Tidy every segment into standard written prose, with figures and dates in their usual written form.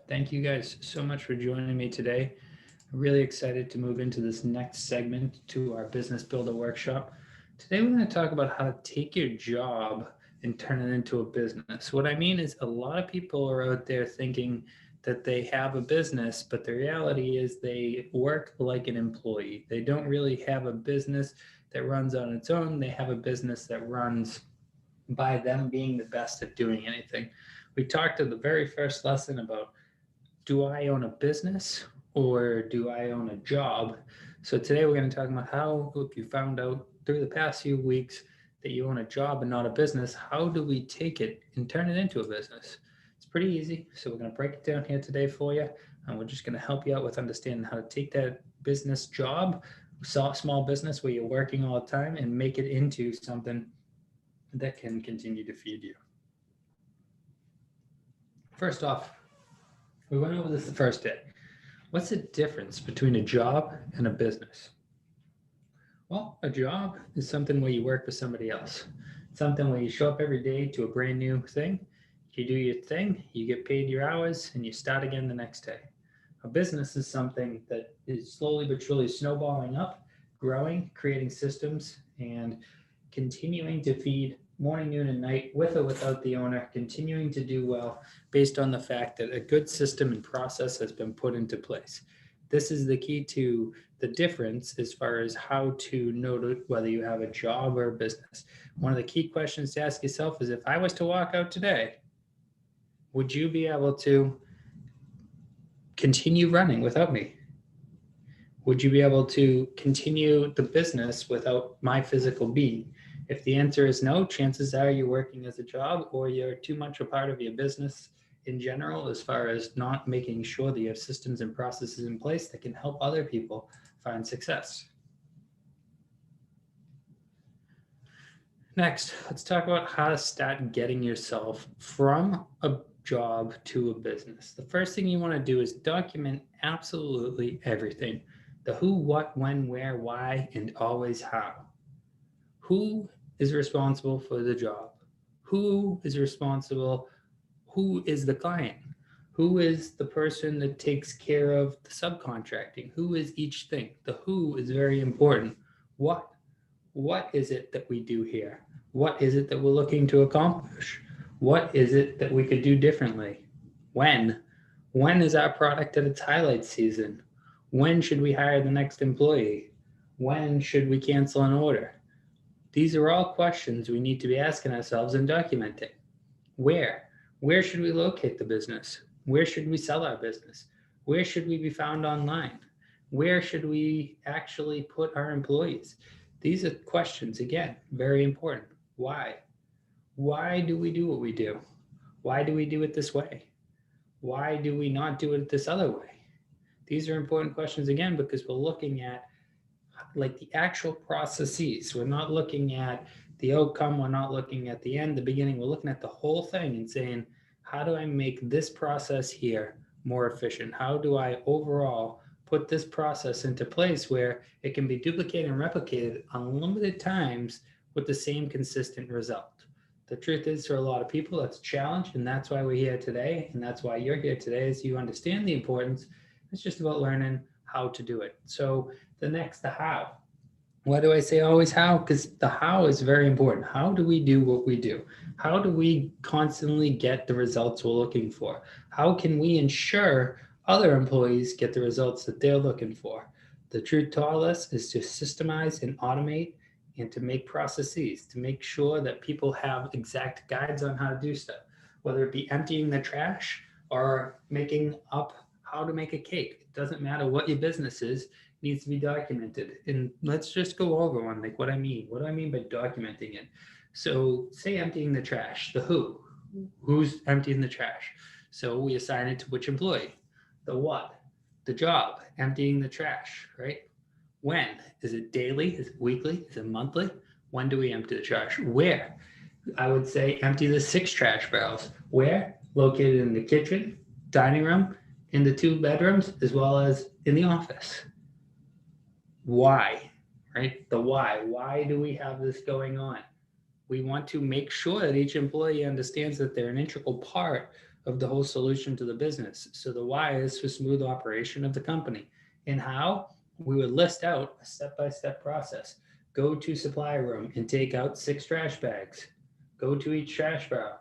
Thank you guys so much for joining me today. I'm really excited to move into this next segment to our Business Builder Workshop. Today, we're going to talk about how to take your job and turn it into a business. What I mean is, a lot of people are out there thinking that they have a business, but the reality is they work like an employee. They don't really have a business that runs on its own. They have a business that runs by them being the best at doing anything. We talked in the very first lesson about, do I own a business or do I own a job? So today we're going to talk about how, if you found out through the past few weeks that you own a job and not a business, how do we take it and turn it into a business? It's pretty easy. So we're going to break it down here today for you. And we're just going to help you out with understanding how to take that business job, small business where you're working all the time, and make it into something that can continue to feed you. First off, we went over this the first day. What's the difference between a job and a business? Well, a job is something where you work for somebody else. Something where you show up every day to a brand new thing. You do your thing, you get paid your hours, and you start again the next day. A business is something that is slowly but surely snowballing up, growing, creating systems, and continuing to feed morning, noon, and night, with or without the owner, continuing to do well based on the fact that a good system and process has been put into place. This is the key to the difference as far as how to know whether you have a job or a business. One of the key questions to ask yourself is, if I was to walk out today, would you be able to continue running without me? Would you be able to continue the business without my physical being? If the answer is no, chances are you're working as a job, or you're too much a part of your business in general, as far as not making sure that you have systems and processes in place that can help other people find success. Next, let's talk about how to start getting yourself from a job to a business. The first thing you want to do is document absolutely everything: the who, what, when, where, why, and always how. Who is responsible for the job? Who is responsible? Who is the client? Who is the person that takes care of the subcontracting? Who is each thing? The who is very important. What? What is it that we do here? What is it that we're looking to accomplish? What is it that we could do differently? When? When is our product at its highlight season? When should we hire the next employee? When should we cancel an order? These are all questions we need to be asking ourselves and documenting. Where? Where should we locate the business? Where should we sell our business? Where should we be found online? Where should we actually put our employees? These are questions, again, very important. Why? Why do we do what we do? Why do we do it this way? Why do we not do it this other way? These are important questions, again, because we're looking at like the actual processes. We're not looking at the outcome. We're not looking at the end, the beginning. We're looking at the whole thing and saying, how do I make this process here more efficient? How do I overall put this process into place where it can be duplicated and replicated unlimited times with the same consistent result? The truth is, for a lot of people, that's a challenge, and that's why we're here today, and that's why you're here today, is you understand the importance. It's just about learning how to do it. So the how. Why do I say always how? Because the how is very important. How do we do what we do? How do we constantly get the results we're looking for? How can we ensure other employees get the results that they're looking for? The truth to all this is to systemize and automate, and to make processes, to make sure that people have exact guides on how to do stuff, whether it be emptying the trash or making up how to make a cake. It doesn't matter what your business is, needs to be documented. And let's just go over one, like what I mean. What do I mean by documenting it? So say emptying the trash, the who. Who's emptying the trash? So we assign it to which employee. The what? The job, emptying the trash, right? When? Is it daily? Is it weekly? Is it monthly? When do we empty the trash? Where? I would say empty the 6 trash barrels. Where? Located in the kitchen, dining room, in the 2 bedrooms, as well as in the office. Why? Right? The why. Why do we have this going on? We want to make sure that each employee understands that they're an integral part of the whole solution to the business. So the why is for smooth operation of the company. And how? We would list out a step-by-step process. Go to supply room and take out 6 trash bags. Go to each trash barrel.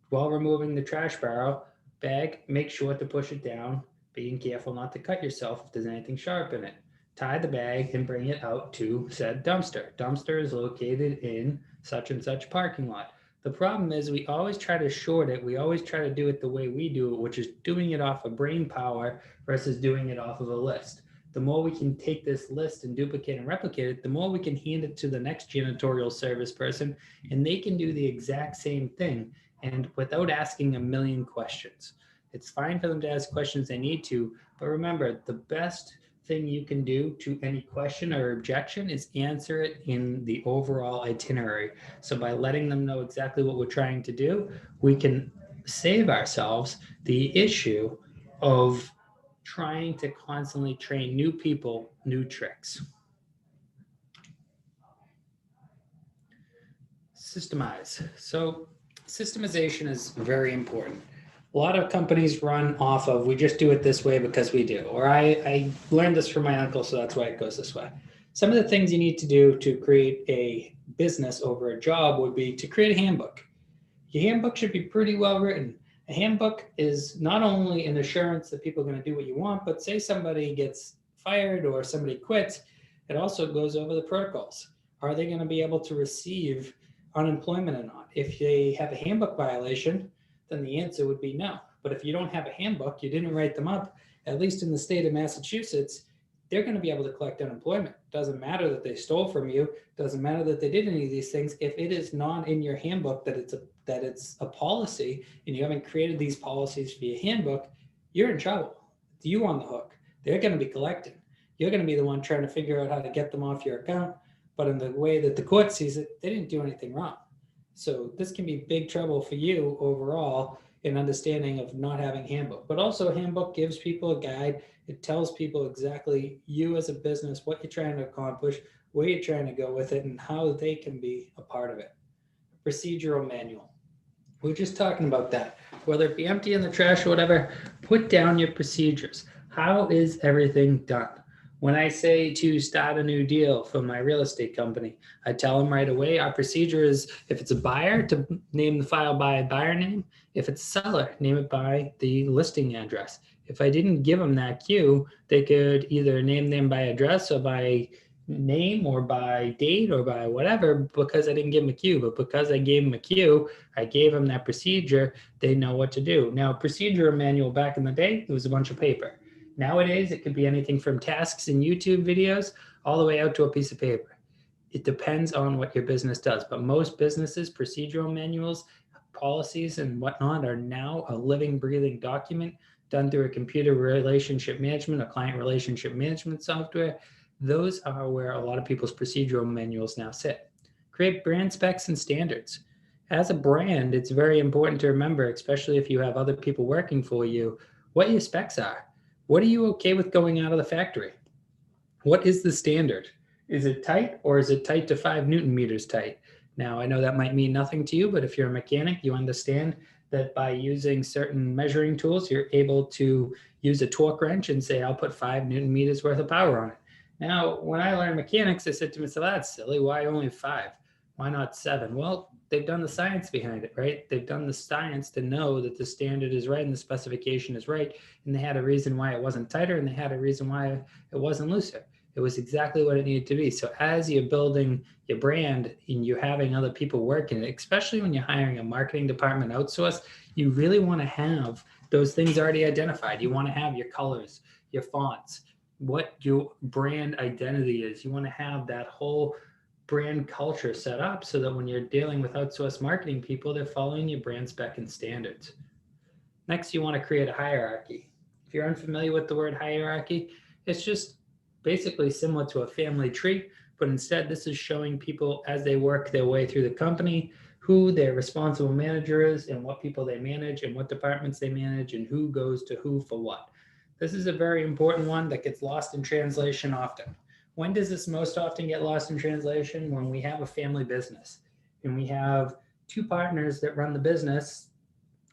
While removing the trash barrel bag, make sure to push it down, being careful not to cut yourself if there's anything sharp in it. Tie the bag and bring it out to said dumpster. Dumpster is located in such and such parking lot. The problem is we always try to short it. We always try to do it the way we do it, which is doing it off of brain power versus doing it off of a list. The more we can take this list and duplicate and replicate it, the more we can hand it to the next janitorial service person, and they can do the exact same thing and without asking a million questions. It's fine for them to ask questions they need to, but remember, the best thing you can do to any question or objection is answer it in the overall itinerary. So by letting them know exactly what we're trying to do, we can save ourselves the issue of trying to constantly train new people, new tricks. Systemize. So systemization is very important. A lot of companies run off of, we just do it this way because we do, or I learned this from my uncle, so that's why it goes this way. Some of the things you need to do to create a business over a job would be to create a handbook. Your handbook should be pretty well written. A handbook is not only an assurance that people are going to do what you want, but say somebody gets fired or somebody quits, it also goes over the protocols. Are they going to be able to receive unemployment or not? If they have a handbook violation, then the answer would be no. But if you don't have a handbook, you didn't write them up, at least in the state of Massachusetts, they're going to be able to collect unemployment. Doesn't matter that they stole from you. Doesn't matter that they did any of these things. If it is not in your handbook that it's a policy and you haven't created these policies for your handbook, you're in trouble. You on the hook. They're going to be collecting. You're going to be the one trying to figure out how to get them off your account. But in the way that the court sees it, they didn't do anything wrong. So this can be big trouble for you overall in understanding of not having a handbook. But also a handbook gives people a guide. It tells people exactly you as a business, what you're trying to accomplish, where you're trying to go with it, and how they can be a part of it. Procedural manual. We're just talking about that. Whether it be empty in the trash or whatever, put down your procedures. How is everything done? When I say to start a new deal for my real estate company, I tell them right away, our procedure is if it's a buyer, to name the file by a buyer name. If it's a seller, name it by the listing address. If I didn't give them that cue, they could either name them by address or by name or by date or by whatever, because I didn't give them a cue. But because I gave them a cue, I gave them that procedure, they know what to do. Now, procedure manual back in the day, it was a bunch of paper. Nowadays, it could be anything from tasks in YouTube videos all the way out to a piece of paper. It depends on what your business does, but most businesses, procedural manuals, policies, and whatnot are now a living, breathing document done through a computer relationship management, a client relationship management software. Those are where a lot of people's procedural manuals now sit. Create brand specs and standards. As a brand, it's very important to remember, especially if you have other people working for you, what your specs are. What are you okay with going out of the factory? What is the standard? Is it tight or is it tight to 5 Newton meters tight? Now, I know that might mean nothing to you, but if you're a mechanic, you understand that by using certain measuring tools, you're able to use a torque wrench and say, I'll put 5 Newton meters worth of power on it. Now, when I learned mechanics, I said to myself, that's silly. Why only 5? Why not 7? Well, they've done the science behind it, right? They've done the science to know that the standard is right and the specification is right. And they had a reason why it wasn't tighter and they had a reason why it wasn't looser. It was exactly what it needed to be. So as you're building your brand and you're having other people working it, especially when you're hiring a marketing department outsourced, you really want to have those things already identified. You want to have your colors, your fonts, what your brand identity is. You want to have that whole brand culture set up so that when you're dealing with outsourced marketing people, they're following your brand spec and standards. Next, you want to create a hierarchy. If you're unfamiliar with the word hierarchy, it's just basically similar to a family tree, but instead this is showing people as they work their way through the company, who their responsible manager is and what people they manage and what departments they manage and who goes to who for what. This is a very important one that gets lost in translation often. When does this most often get lost in translation? When we have a family business and we have 2 partners that run the business,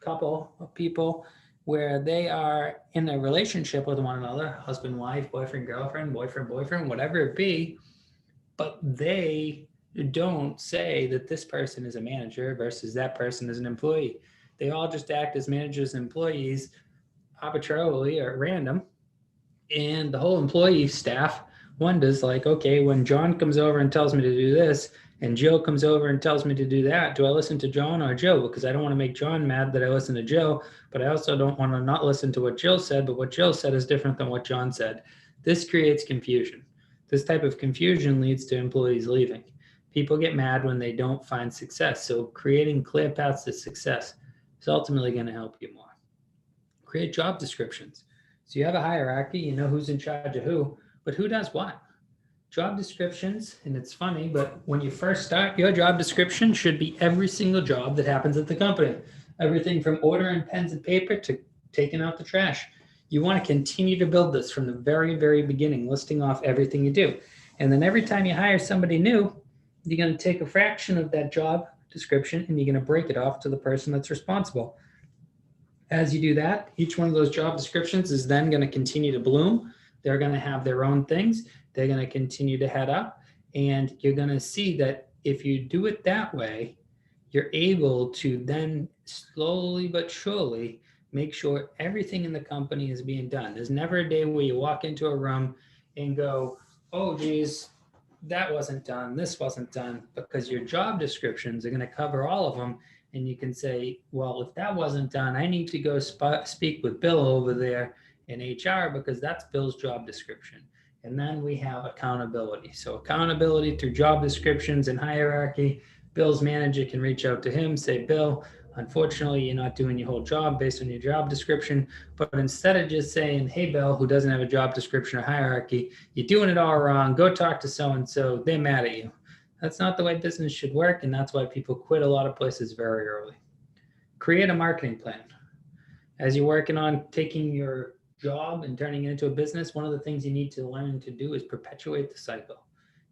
couple of people where they are in a relationship with one another, husband, wife, boyfriend, girlfriend, boyfriend, whatever it be, but they don't say that this person is a manager versus that person is an employee. They all just act as managers and employees arbitrarily or at random. And the whole employee staff wonders, like, okay, when John comes over and tells me to do this, and Joe comes over and tells me to do that, do I listen to John or Joe? Because I don't want to make John mad that I listen to Joe, but I also don't want to not listen to what Jill said, but what Jill said is different than what John said. This creates confusion. This type of confusion leads to employees leaving. People get mad when they don't find success. So creating clear paths to success is ultimately going to help you more. Create job descriptions. So you have a hierarchy, you know who's in charge of who, but who does what? Job descriptions, and it's funny, but when you first start, your job description should be every single job that happens at the company. Everything from ordering pens and paper to taking out the trash. You want to continue to build this from the very, very beginning, listing off everything you do. And then every time you hire somebody new, you're going to take a fraction of that job description and you're going to break it off to the person that's responsible. As you do that, each one of those job descriptions is then going to continue to bloom. They're going to have their own things. They're going to continue to head up. And you're going to see that if you do it that way, you're able to then slowly but surely make sure everything in the company is being done. There's never a day where you walk into a room and go, oh, geez, that wasn't done, this wasn't done, because your job descriptions are going to cover all of them. And you can say, well, if that wasn't done, I need to go speak with Bill over there in HR because that's Bill's job description. And then we have accountability. So accountability through job descriptions and hierarchy. Bill's manager can reach out to him, say, Bill, unfortunately, you're not doing your whole job based on your job description. But instead of just saying, hey, Bill, who doesn't have a job description or hierarchy, you're doing it all wrong. Go talk to so-and-so. They're mad at you. That's not the way business should work, and that's why people quit a lot of places very early. Create a marketing plan. As you're working on taking your job and turning it into a business, one of the things you need to learn to do is perpetuate the cycle.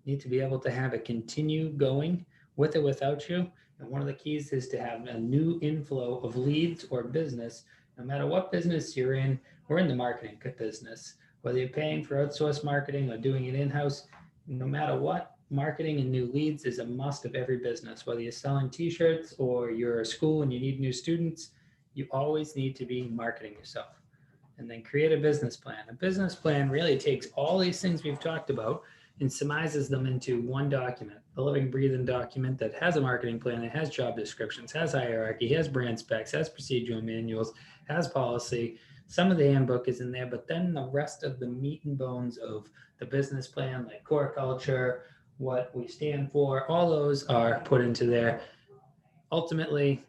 You need to be able to have it continue going with or without you. And one of the keys is to have a new inflow of leads or business, no matter what business you're in. We're in the marketing business. Whether you're paying for outsourced marketing or doing it in-house, no matter what, marketing and new leads is a must of every business. Whether you're selling t-shirts or you're a school and you need new students, you always need to be marketing yourself. And then create a business plan. A business plan really takes all these things we've talked about and summarizes them into one document, a living, breathing document that has a marketing plan, it has job descriptions, has hierarchy, has brand specs, has procedural manuals, has policy. Some of the handbook is in there, but then the rest of the meat and bones of the business plan, like core culture, what we stand for, all those are put into there. Ultimately,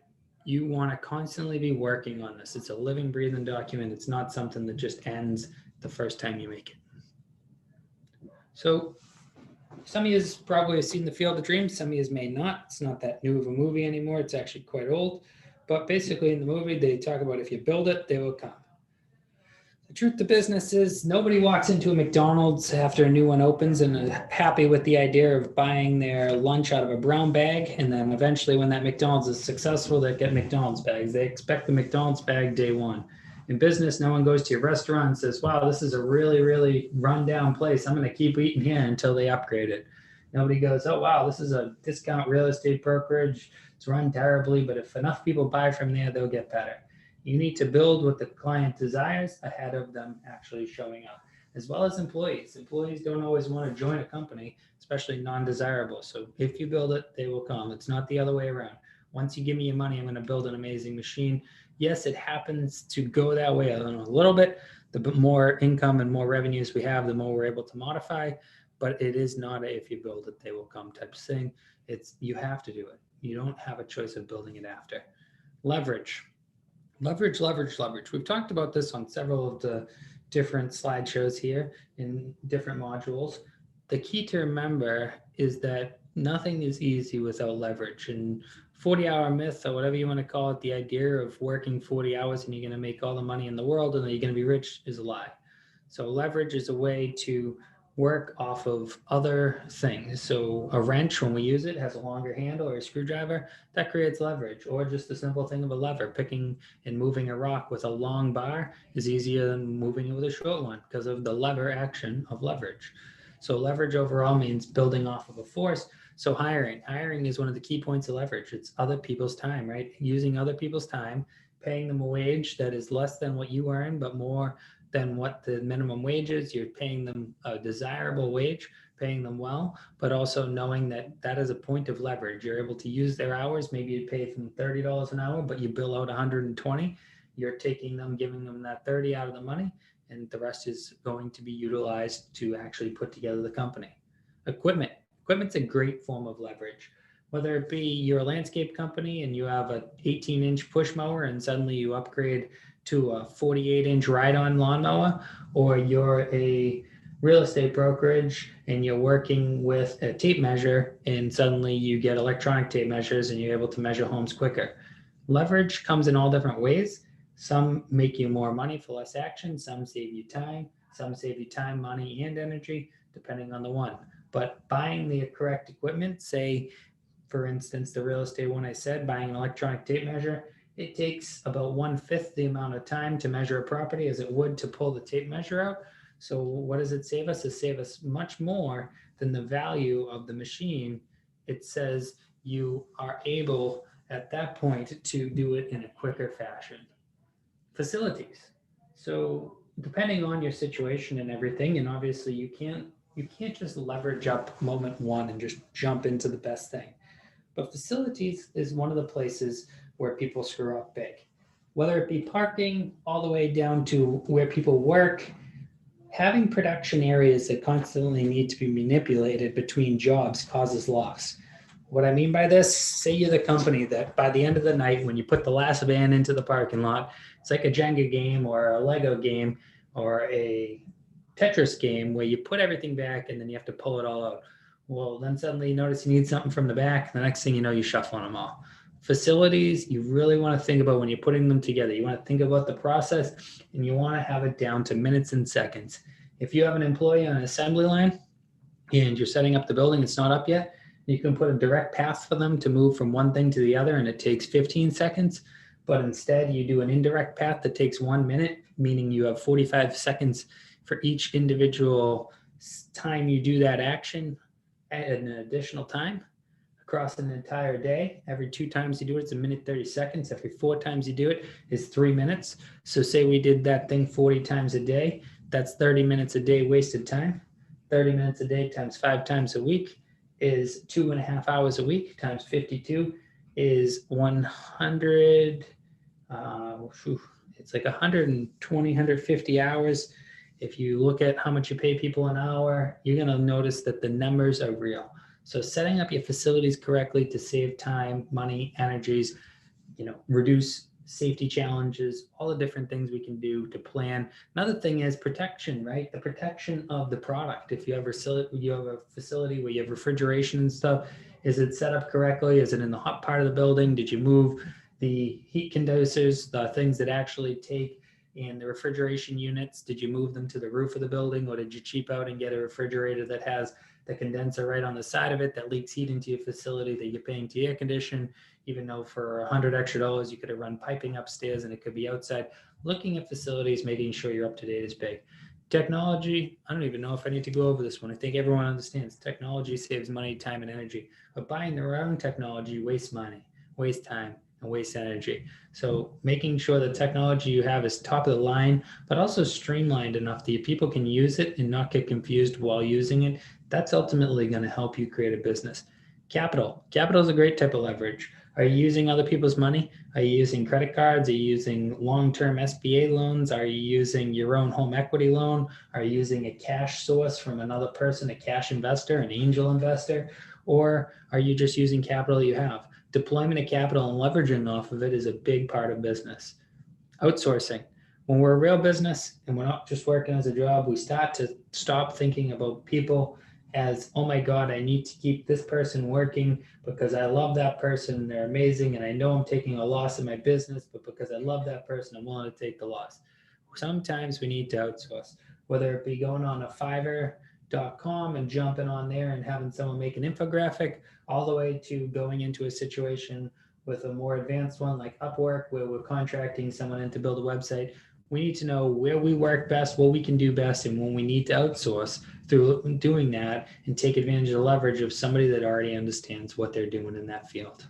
you want to constantly be working on this. It's a living, breathing document. It's not something that just ends the first time you make it. So some of you probably have seen The Field of Dreams. Some of you may not. It's not that new of a movie anymore. It's actually quite old. But basically in the movie, they talk about if you build it, they will come. The truth of the business is nobody walks into a McDonald's after a new one opens and is happy with the idea of buying their lunch out of a brown bag. And then eventually when that McDonald's is successful, they get McDonald's bags. They expect the McDonald's bag day one. In business, no one goes to your restaurant and says, wow, this is a really, really rundown place. I'm going to keep eating here until they upgrade it. Nobody goes, oh, wow, this is a discount real estate brokerage. It's run terribly, but if enough people buy from there, they'll get better. You need to build what the client desires ahead of them actually showing up, as well as employees. Employees don't always want to join a company, especially non-desirable. So if you build it, they will come. It's not the other way around. Once you give me your money, I'm going to build an amazing machine. Yes, it happens to go that way a little bit. The more income and more revenues we have, the more we're able to modify. But it is not a if you build it, they will come type of thing. It's you have to do it. You don't have a choice of building it after. Leverage. Leverage. We've talked about this on several of the different slideshows here in different modules. The key to remember is that nothing is easy without leverage. And 40-hour myth, or whatever you want to call it, the idea of working 40 hours and you're going to make all the money in the world and then you're going to be rich is a lie. So leverage is a way to work off of other things. So a wrench, when we use it, has a longer handle, or a screwdriver, that creates leverage. Or just the simple thing of a lever. Picking and moving a rock with a long bar is easier than moving it with a short one because of the lever action of leverage. So leverage overall means building off of a force. So hiring is one of the key points of leverage. It's other people's time, right? Using other people's time, paying them a wage that is less than what you earn, but more than what the minimum wage is. You're paying them a desirable wage, paying them well, but also knowing that that is a point of leverage. You're able to use their hours. Maybe you pay them $30 an hour, but you bill out 120. You're taking them, giving them that 30 out of the money, and the rest is going to be utilized to actually put together the company. Equipment's a great form of leverage. Whether it be you're a landscape company and you have a 18-inch push mower and suddenly you upgrade to a 48-inch ride-on lawnmower, or you're a real estate brokerage and you're working with a tape measure and suddenly you get electronic tape measures and you're able to measure homes quicker. Leverage comes in all different ways. Some make you more money for less action. Some save you time. Some save you time, money, and energy, depending on the one. But buying the correct equipment, say, for instance, the real estate one I said, buying an electronic tape measure, it takes about 1/5 the amount of time to measure a property as it would to pull the tape measure out. So what does it save us? It saves us much more than the value of the machine. It says you are able at that point to do it in a quicker fashion. Facilities. So depending on your situation and everything, and obviously you can't just leverage up moment one and just jump into the best thing. But facilities is one of the places where people screw up big. Whether it be parking all the way down to where people work, having production areas that constantly need to be manipulated between jobs causes loss. What I mean by this, say you're the company that by the end of the night, when you put the last van into the parking lot, it's like a Jenga game or a Lego game or a Tetris game where you put everything back and then you have to pull it all out. Well, then suddenly you notice you need something from the back. The next thing you know, you're shuffling them all. Facilities, you really want to think about when you're putting them together. You want to think about the process and you want to have it down to minutes and seconds. If you have an employee on an assembly line and you're setting up the building, it's not up yet, you can put a direct path for them to move from one thing to the other and it takes 15 seconds. But instead, you do an indirect path that takes 1 minute, meaning you have 45 seconds for each individual time you do that action at an additional time across an entire day. Every 2 times you do it, it's 1 minute 30 seconds. Every 4 times you do it is 3 minutes. So say we did that thing 40 times a day, that's 30 minutes a day wasted time. 30 minutes a day times 5 times a week is 2.5 hours a week, times 52 is 100. It's like 120, 150 hours. If you look at how much you pay people an hour, you're going to notice that the numbers are real. So setting up your facilities correctly to save time, money, energies, reduce safety challenges, all the different things we can do to plan. Another thing is protection, right? The protection of the product. If you have a facility where you have refrigeration and stuff, is it set up correctly? Is it in the hot part of the building? Did you move the heat condensers, the things that actually take in the refrigeration units? Did you move them to the roof of the building, or did you cheap out and get a refrigerator that has the condenser right on the side of it that leaks heat into your facility that you're paying to air condition, even though for $100 extra you could have run piping upstairs and it could be outside. Looking at facilities, making sure you're up to date is big. Technology, I don't even know if I need to go over this one. I think everyone understands technology saves money, time, and energy. But buying the wrong technology wastes money, wastes time, and wastes energy. So making sure the technology you have is top of the line, but also streamlined enough that people can use it and not get confused while using it, that's ultimately going to help you create a business. Capital is a great type of leverage. Are you using other people's money? Are you using credit cards? Are you using long-term SBA loans? Are you using your own home equity loan? Are you using a cash source from another person, a cash investor, an angel investor? Or are you just using capital you have? Deployment of capital and leveraging off of it is a big part of business. Outsourcing. When we're a real business and we're not just working as a job, we start to stop thinking about people as, oh my God, I need to keep this person working because I love that person, they're amazing, and I know I'm taking a loss in my business, but because I love that person, I'm willing to take the loss. Sometimes we need to outsource, whether it be going on a Fiverr com and jumping on there and having someone make an infographic, all the way to going into a situation with a more advanced one like Upwork, where we're contracting someone in to build a website. We need to know where we work best, what we can do best, and when we need to outsource through doing that and take advantage of the leverage of somebody that already understands what they're doing in that field.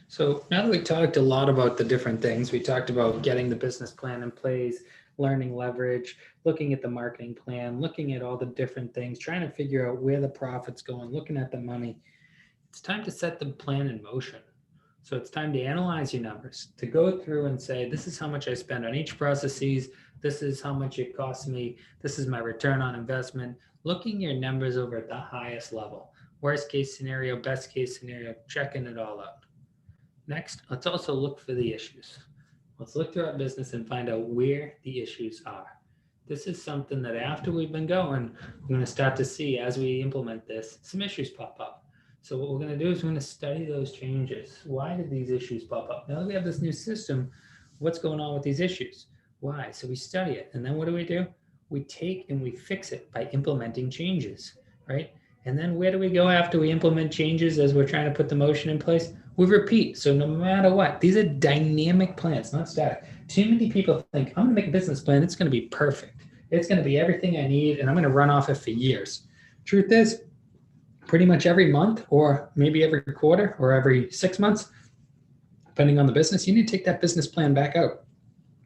So now that we talked a lot about the different things, we talked about getting the business plan in place, learning leverage, looking at the marketing plan, looking at all the different things, trying to figure out where the profit's going, looking at the money. It's time to set the plan in motion. So it's time to analyze your numbers, to go through and say, this is how much I spend on each processes. This is how much it costs me. This is my return on investment. Looking your numbers over at the highest level. Worst case scenario, best case scenario, checking it all out. Next, let's also look for the issues. Let's look through our business and find out where the issues are. This is something that after we've been going, we're going to start to see as we implement this, some issues pop up. So what we're going to do is we're going to study those changes. Why did these issues pop up? Now that we have this new system, what's going on with these issues? Why? So we study it. And then what do? We take and we fix it by implementing changes, right? And then where do we go after we implement changes as we're trying to put the motion in place? We repeat. So no matter what, these are dynamic plans, not static. Too many people think, I'm going to make a business plan. It's going to be perfect. It's going to be everything I need, and I'm going to run off it for years. Truth is, pretty much every month, or maybe every quarter, or every 6 months, depending on the business, you need to take that business plan back out.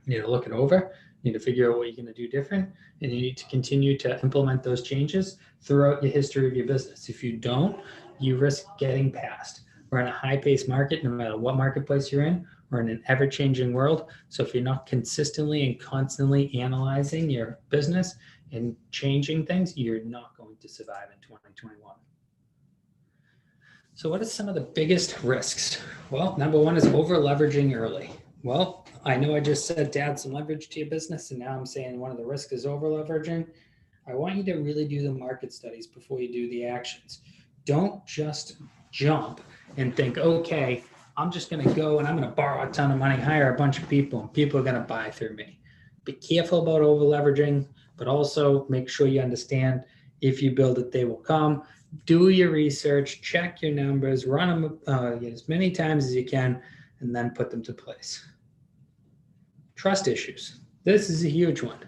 You need to look it over. You need to figure out what you're going to do different, and you need to continue to implement those changes throughout the history of your business. If you don't, you risk getting past. We're in a high-paced market, no matter what marketplace you're in. We're in an ever-changing world. So if you're not consistently and constantly analyzing your business and changing things, you're not going to survive in 2021. So what are some of the biggest risks? Well, number one is over-leveraging early. Well, I know I just said to add some leverage to your business, and now I'm saying one of the risks is over-leveraging. I want you to really do the market studies before you do the actions. Don't just jump and think, okay, I'm just going to go and I'm going to borrow a ton of money, hire a bunch of people, and people are going to buy through me. Be careful about over-leveraging, but also make sure you understand if you build it, they will come. Do your research, check your numbers, run them as many times as you can, and then put them to place. Trust issues. This is a huge one,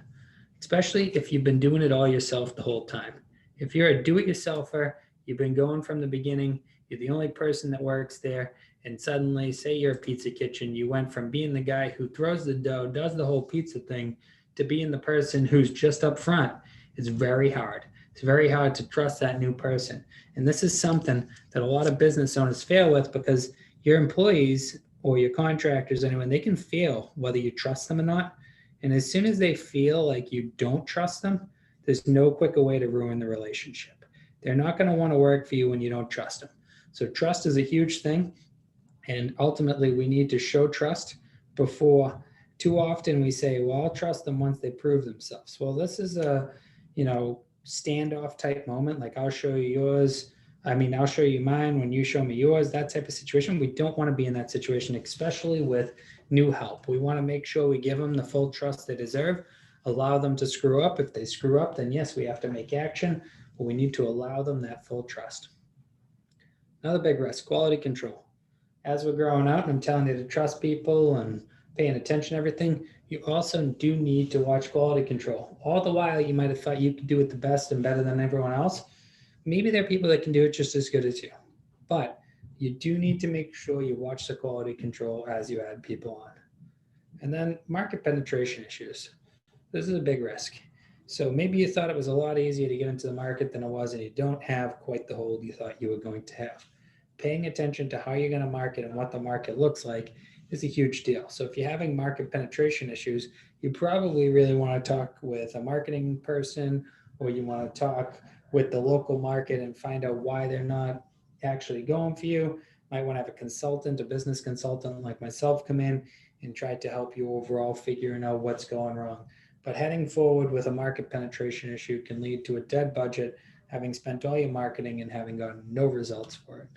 especially if you've been doing it all yourself the whole time. If you're a do-it-yourselfer, you've been going from the beginning, you're the only person that works there, and suddenly, say you're a pizza kitchen, you went from being the guy who throws the dough, does the whole pizza thing, to being the person who's just up front. It's very hard. It's very hard to trust that new person. And this is something that a lot of business owners fail with, because your employees or your contractors, anyone, they can fail whether you trust them or not. And as soon as they feel like you don't trust them, there's no quicker way to ruin the relationship. They're not going to want to work for you when you don't trust them. So trust is a huge thing. And ultimately, we need to show trust before. Too often we say, well, I'll trust them once they prove themselves. Well, this is a, standoff type moment. Like, I'll show you yours. I'll show you mine when you show me yours, that type of situation. We don't want to be in that situation, especially with new help. We want to make sure we give them the full trust they deserve, allow them to screw up. If they screw up, then yes, we have to make action, but we need to allow them that full trust. Another big risk, quality control. As we're growing out, and I'm telling you to trust people and paying attention to everything, you also do need to watch quality control. All the while, you might have thought you could do it the best and better than everyone else. Maybe there are people that can do it just as good as you, but you do need to make sure you watch the quality control as you add people on. And then market penetration issues. This is a big risk. So maybe you thought it was a lot easier to get into the market than it was, and you don't have quite the hold you thought you were going to have. Paying attention to how you're going to market and what the market looks like is a huge deal. So if you're having market penetration issues, you probably really want to talk with a marketing person, or you want to talk with the local market and find out why they're not actually going for you. Might want to have a consultant, a business consultant like myself, come in and try to help you overall figuring out what's going wrong. But heading forward with a market penetration issue can lead to a dead budget, having spent all your marketing and having gotten no results for it.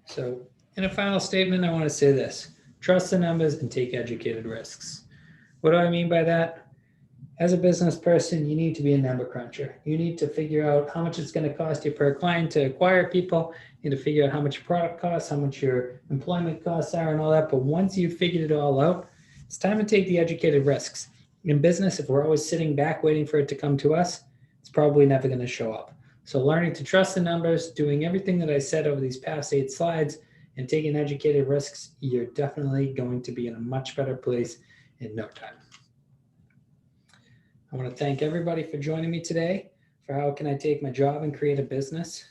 So in a final statement, I want to say this. trust the numbers, and take educated risks. What do I mean by that? As a business person, you need to be a number cruncher. You need to figure out how much it's going to cost you per client to acquire people. You need to figure out how much your product costs, how much your employment costs are, and all that. But once you've figured it all out, it's time to take the educated risks. In business, if we're always sitting back waiting for it to come to us, it's probably never going to show up. So learning to trust the numbers, doing everything that I said over these past 8 slides, and taking educated risks, you're definitely going to be in a much better place in no time. I want to thank everybody for joining me today for How Can I Take My Job and Create a Business.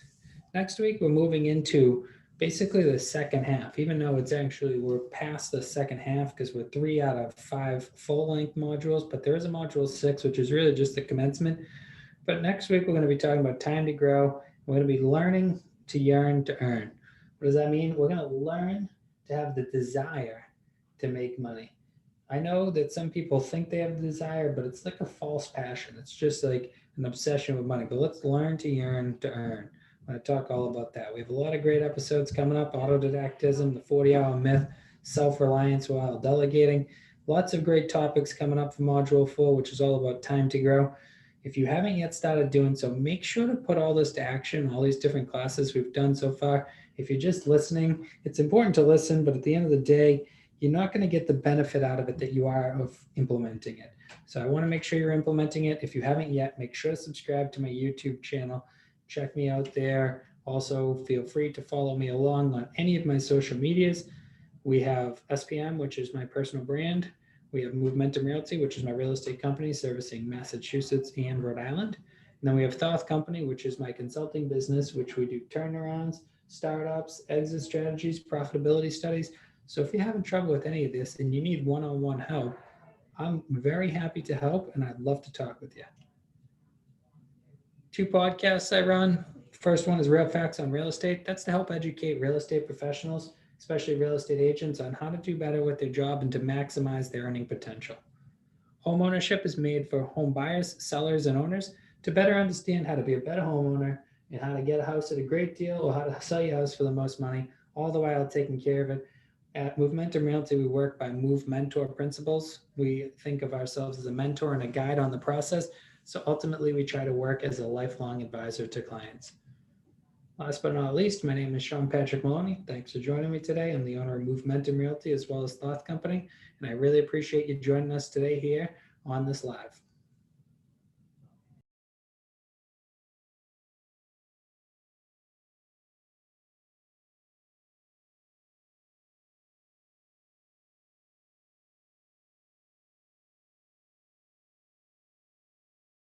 Next week, we're moving into basically the second half, even though we're past the second half because we're 3 out of 5 full-length modules, but there is a module 6, which is really just the commencement. But next week, we're going to be talking about time to grow. We're going to be learning to yearn to earn. What does that mean? We're going to learn to have the desire to make money. I know that some people think they have the desire, but it's like a false passion. It's just like an obsession with money. But let's learn to yearn to earn. I'm going to talk all about that. We have a lot of great episodes coming up: autodidactism, the 40-hour myth, self-reliance while delegating. Lots of great topics coming up for Module 4, which is all about time to grow. If you haven't yet started doing so, make sure to put all this to action, all these different classes we've done so far. If you're just listening, it's important to listen, but at the end of the day, you're not going to get the benefit out of it that you are of implementing it. So I want to make sure you're implementing it. If you haven't yet, make sure to subscribe to my YouTube channel. Check me out there. Also, feel free to follow me along on any of my social medias. We have SPM, which is my personal brand. We have Movementum Realty, which is my real estate company servicing Massachusetts and Rhode Island. And then we have Thoth Company, which is my consulting business, which we do turnarounds, startups, exit strategies, profitability studies. So if you're having trouble with any of this and you need one-on-one help, I'm very happy to help, and I'd love to talk with you. 2 podcasts I run. First one is Real Facts on Real Estate. That's to help educate real estate professionals, especially real estate agents, on how to do better with their job and to maximize their earning potential. Home ownership is made for home buyers, sellers, and owners to better understand how to be a better homeowner and how to get a house at a great deal or how to sell your house for the most money, all the while taking care of it. At Movementum Realty, we work by Move Mentor principles. We think of ourselves as a mentor and a guide on the process. So ultimately, we try to work as a lifelong advisor to clients. Last but not least, my name is Shawn Patrick Moloney. Thanks for joining me today. I'm the owner of Movementum Realty as well as Thoth Company, and I really appreciate you joining us today here on this live.